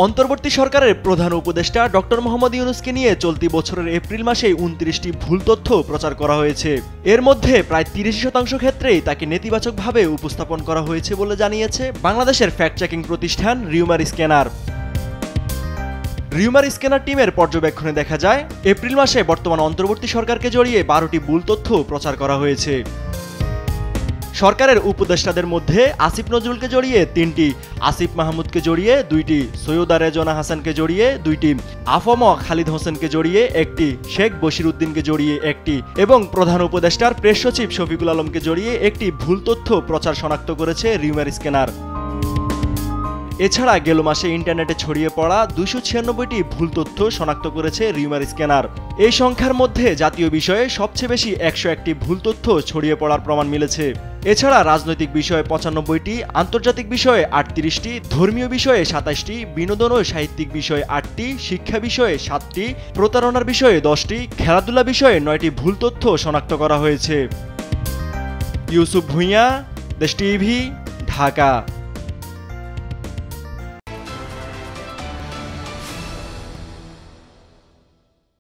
অন্তর্বর্তী সরকারের প্রধান উপদেষ্টা ডক্টর মোহাম্মদ ইউনূসকে নিয়ে চলতি বছরের এপ্রিল মাসেই ২৯টি ভুল তথ্য প্রচার করা হয়েছে। এর মধ্যে প্রায় ৩০% ক্ষেত্রেই তাকে নেতিবাচকভাবে উপস্থাপন করা হয়েছে বলে জানিয়েছে বাংলাদেশের ফ্যাক্ট চেকিং প্রতিষ্ঠান রিউমার স্ক্যানার। রিউমার স্ক্যানার টিমের পর্যবেক্ষণে দেখা যায়, এপ্রিল মাসে বর্তমান অন্তর্বর্তী সরকারকে জড়িয়ে ১২টি ভুল তথ্য প্রচার করা হয়েছে। সরকারের উপদেষ্টাদের মধ্যে আসিফ নজরুলকে জড়িয়ে ৩টি, আসিফ মাহমুদকে জড়িয়ে ২টি, সৈয়দা রেজওয়ানা হাসানকে জড়িয়ে ২টি, আফম খালিদ হোসেনকে জড়িয়ে ১টি, শেখ বশির উদ্দিনকে জড়িয়ে ১টি এবং প্রধান উপদেষ্টার প্রেস সচিব শফিকুল আলমকে জড়িয়ে ১টি ভুল তথ্য প্রচার শনাক্ত করেছে রিউমার স্ক্যানার। এছাড়া গেল মাসে ইন্টারনেটে ছড়িয়ে পড়া ২৯৬টি ভুল তথ্য শনাক্ত করেছে রিউমার স্ক্যানার। এই সংখ্যার মধ্যে জাতীয় বিষয়ে সবচেয়ে বেশি ১০১টি ভুল তথ্য ছড়িয়ে পড়ার প্রমাণ মিলেছে। এছাড়া রাজনৈতিক বিষয়ে ৯৫টি, আন্তর্জাতিক বিষয়ে ৩৮টি, ধর্মীয় বিষয়ে ২৭টি, বিনোদন ও সাহিত্যিক বিষয়ে 8টি, শিক্ষা বিষয়ে 7টি, প্রতারণার বিষয়ে 10টি, খেলাধুলা বিষয়ে 9টি ভুল তথ্য শনাক্ত করা হয়েছে। ইউসুফ ভূঁইয়া, দেশ টিভি, ঢাকা।